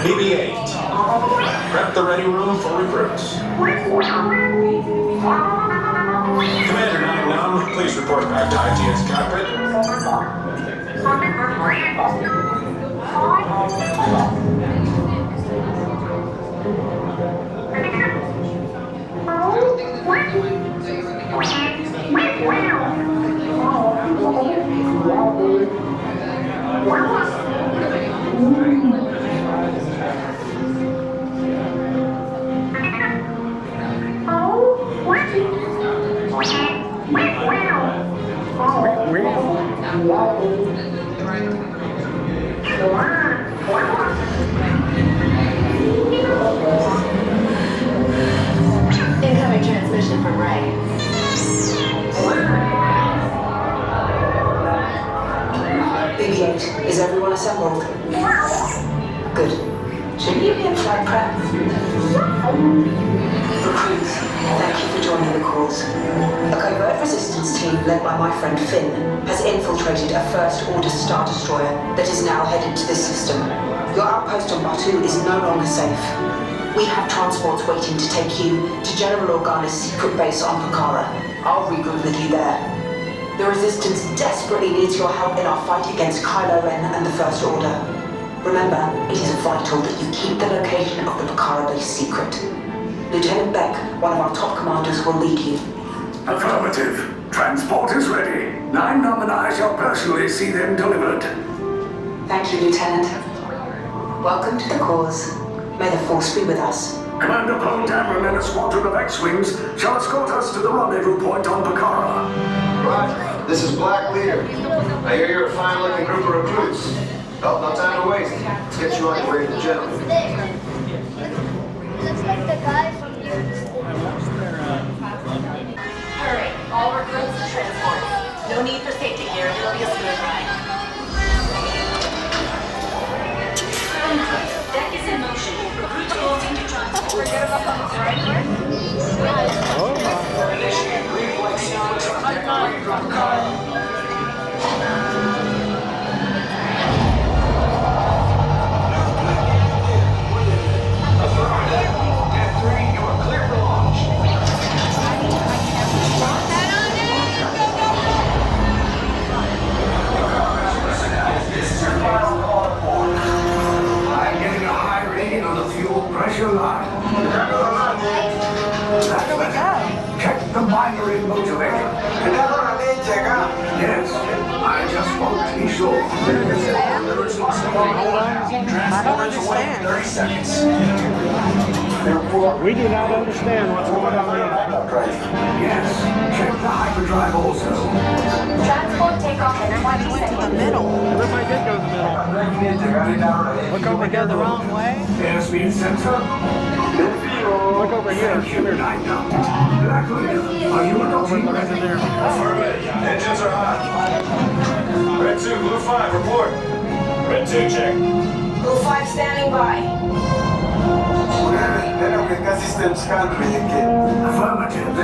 BB-8. Prep the ready room for recruits. Commander 99, please report back to ITS cockpit. Incoming transmission from Ray. BB-8, is everyone assembled? Good. Should you be in flight prep? Recruits, thank you for joining the cause. A covert resistance team led by my friend Finn has infiltrated a first-order Star Destroyer that is now headed to this system. Your outpost on Batu is no longer safe. We have transports waiting to take you to General Organa's secret base on Pucara. I'll regroup with you there. The Resistance desperately needs your help in our fight against Kylo Ren and the First Order. Remember, it is vital that you keep the location of the Pucara base secret. Lieutenant Beck, one of our top commanders, will lead you. Affirmative. Transport is ready. 9 and I shall personally see them delivered. Thank you, Lieutenant. Welcome to the cause. May the Force be with us. Commander Poe Dameron and a squadron of X-Wings shall escort us to the rendezvous point on Pucara. Roger. This is Black Leader. I hear you're a fine-looking group of recruits. Oh, no time to waste. Let's get you on your way to the general. Looks like the guy from your... Hurry, all recruits to transport. No need for safety gear. It'll be a smooth ride. Deck is in motion. Recruits bolting to transport. Initiate green flight sequence on deck 3 from Pucara. Pressure line. That's better. Check the binary motivator. Yes, I just want to be sure. Transporters away in 30 seconds. We do not understand what's going on here. Yes, check the hyperdrive also. Transport takeoff in 20 seconds. The middle. Everybody did go to the middle. Look over here the wrong way. Airspeed sensor. Look over here. Black Leader, are you an Over there. Affirmative. Engines are hot. Red 2, Blue 5, report. Red 2, check. Blue 5 standing by. Affirmative.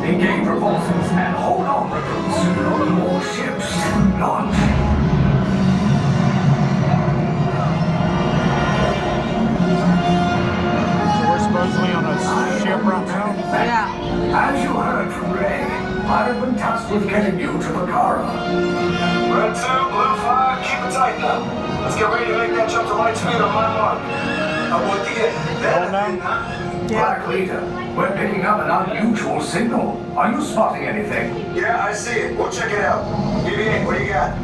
Engage propulsions and hold on, recruits. More ships. Launch. We're supposedly on a ship right now. As you heard from Ray, I have been tasked with getting you to Pucara. Red 2, Blue 5, keep it tight now. Let's get ready to make that jump to light speed on my mark. Black Leader, we're picking up an unusual signal. Are you spotting anything? Yeah, I see it. We'll check it out. BB-8, what do you got?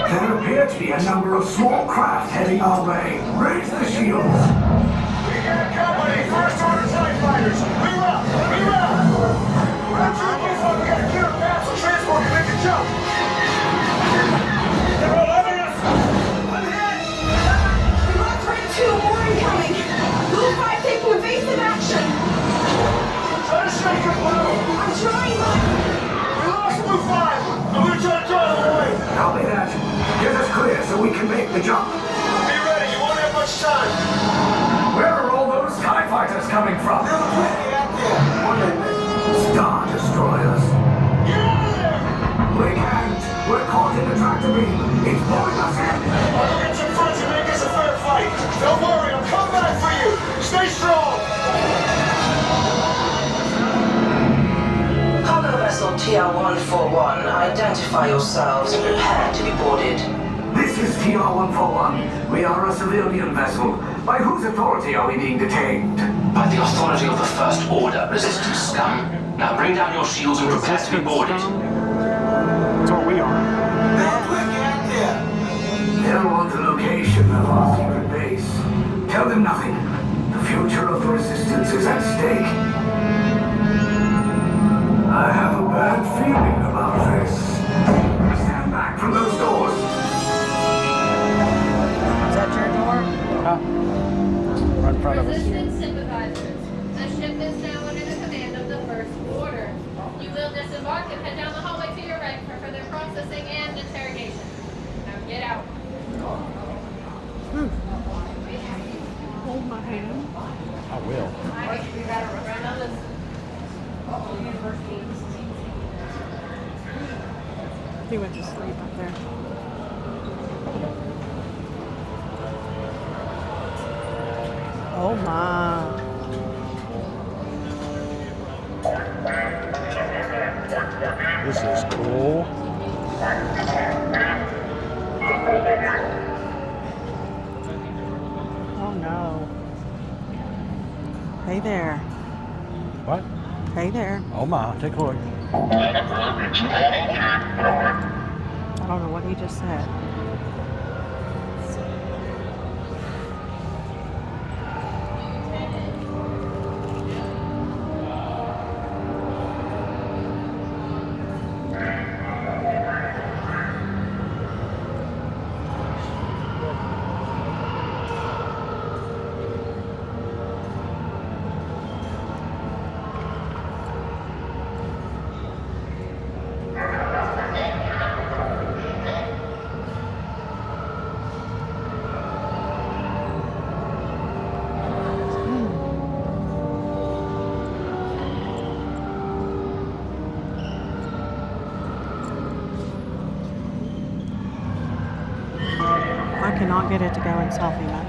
There appear to be a number of small craft heading our way. Raise the shields. We got company. First order TIE fighters. Reroute. Reroute. Red 2, Blue 5, we got a clear path so transport can make a jump. They're all having us. I'm hit. Rock Red 2, more incoming. Blue 5 taking evasive action. Try to shake it, Blue. I'm trying, Mike. We lost Blue 5. I'm going to try to draw them away. Copy that. Get us clear so we can make the jump. Be ready. You won't have much time. coming from? Star Destroyers. Get out of there! We can't. We're caught in a tractor beam. It's pulling us in. I'll get your friends and make this a fair fight. Don't worry, I'll come back for you. Stay strong. Cargo vessel TR-141, identify yourselves and prepare to be boarded. This is TR-141. We are a civilian vessel. By whose authority are we being detained? By the authority of the First Order, resistance scum. Now bring down your shields and prepare to be boarded. That's what we are. They'll want the location of our secret base. Tell them nothing. The future of the Resistance is at stake. I have a bad feeling about this. Stand back from those doors. Is that your door? Right in front of us. Resistance sympathizers. The ship is now under the command of the First Order. You will disembark and head down the hallway to your right for further processing and interrogation. Now get out. Hold my hand. I will. He went to sleep up there. Oh my. This is cool. Oh no. Hey there. What? Hey there. Oh my, take a look. I don't know what he just said. I cannot get it to go in selfie mode.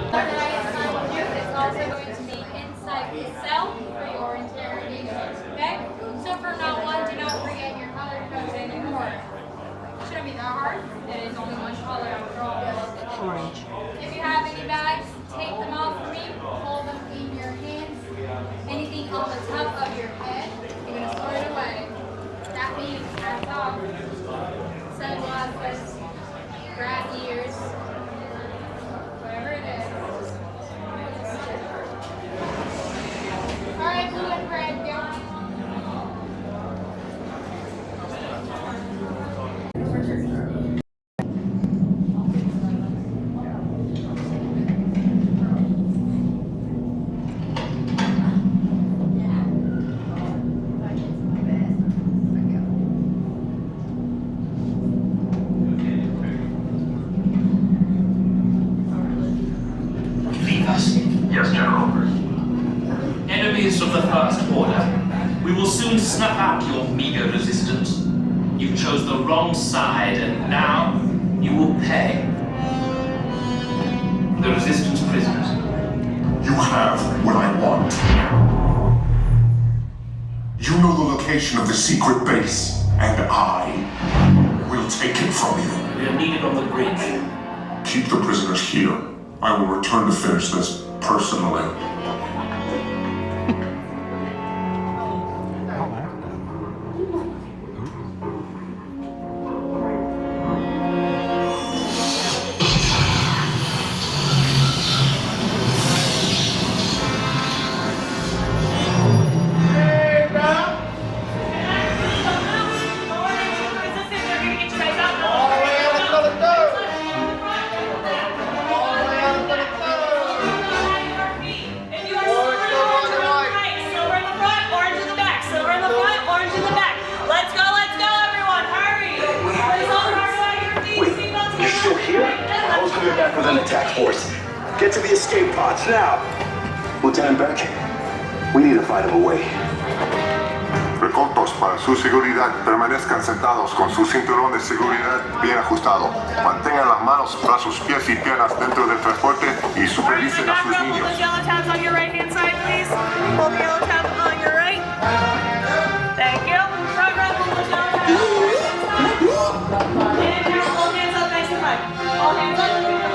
What I assigned you is also going to be inside the cell for your interrogation, okay? So for now on, do not forget your color codes anymore. Shouldn't be that hard. It is only one color after all. Orange. If you have any bags, take them off for me. Hold them in your hands. Anything on the top of your head, you're going to store it away. That means hats off, sunglasses, rat ears, whatever it is. All right, blue and red, go. Leave us. Yes, General. Enemies of the First Order. We will soon snuff out your meager resistance. You chose the wrong side, and now you will pay. The Resistance prisoners. You have what I want. You know the location of the secret base, and I will take it from you. We are needed on the bridge. Keep the prisoners here. I will return to finish this personally. an attack force. Get to the escape pods now. Lieutenant Beck, we need to find him a way. Recortos para su seguridad. Permanezcan sentados con su cinturón de seguridad bien ajustado. Mantengan las manos, brazos, pies y piernas dentro del transporte y supervisen a sus niños. Pull those yellow tabs on your right hand side, please. Pull the yellow tab on your right. Thank you. Front row, pull those yellow tabs on your right hand side. And now, all hands up nice and high. All hands up, keep them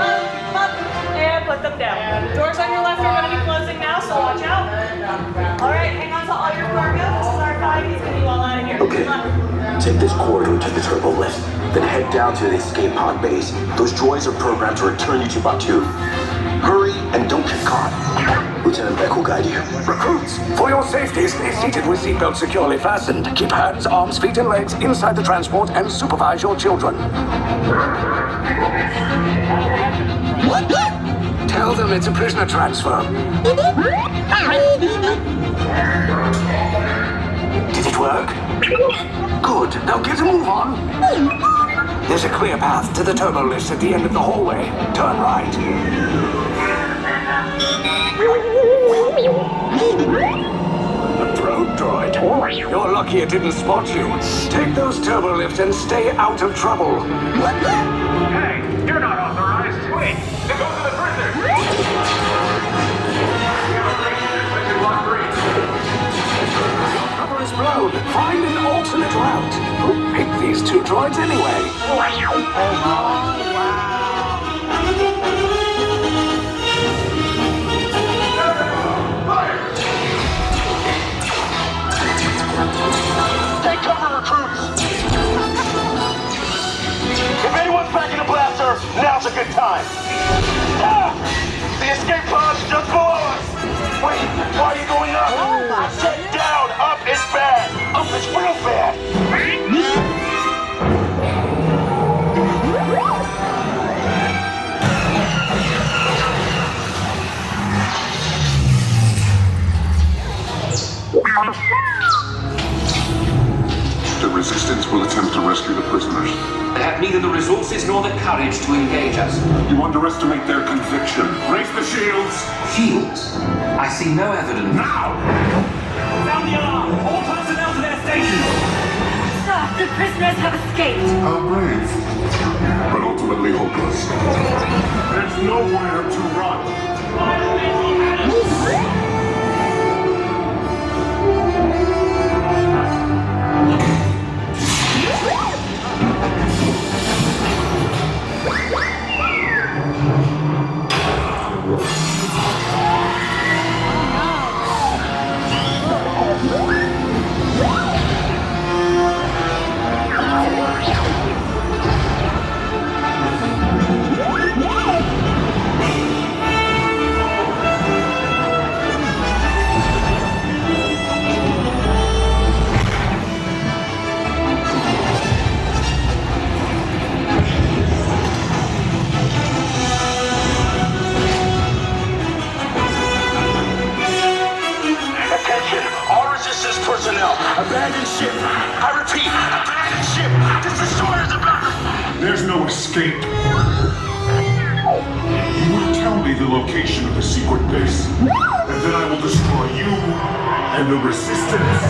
up, and put them down. Doors on your left are going to be closing now, so watch out. All right, hang on to all your cargo. This is our 5. He's going to be well out of here. Okay. Take this corridor to the turbo lift, then head down to the escape pod base. Those droids are programmed to return you to Batu. Hurry and don't get caught. Lieutenant Beck will guide you. Recruits, for your safety, stay seated with seatbelts securely fastened. Keep hands, arms, feet, and legs inside the transport and supervise your children. What? Tell them it's a prisoner transfer. Did it work? Good. Now get a move on. There's a clear path to the turbo lifts at the end of the hallway. Turn right. A probe droid. You're lucky it didn't spot you. Take those turbo lifts and stay out of trouble. Hey, you're not authorized. Wait, then go to the prisoners. Cover is blown. Find an alternate route. Who picked these 2 droids anyway? Take cover, recruits! If anyone's packing a blaster, now's a good time. Ah! The escape pod's just below us! Wait, why are you going up? Sit down! Up is bad! Up is real bad! The Resistance will attempt to rescue the prisoners. They have neither the resources nor the courage to engage us. You underestimate their conviction. Raise the shields! Shields? I see no evidence. Now! Sound the alarm! All personnel to their stations! Sir, the prisoners have escaped. How brave, but ultimately hopeless. There's nowhere to run. Personnel, abandon ship. I repeat, abandon ship. This destroyer's about. There's no escape. You will tell me the location of the secret base, and then I will destroy you and the Resistance.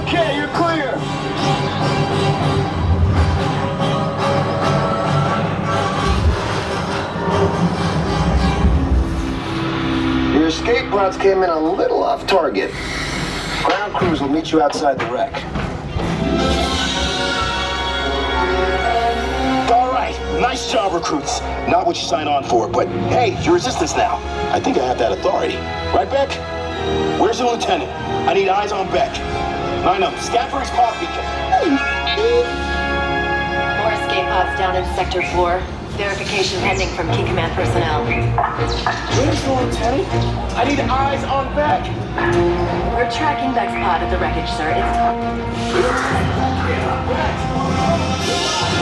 Okay, you're clear. Your escape routes came in a little off target. Ground crews will meet you outside the wreck. All right, nice job, recruits. Not what you signed on for, but hey, you're Resistance now. I think I have that authority. Right, Beck? Where's the lieutenant? I need eyes on Beck. Scat for his pop beacon. More escape pods down in Sector 4. Verification pending from Key Command personnel. Where's the lieutenant? I need eyes on Beck. We're tracking Beck's pod at the wreckage, sir. It's...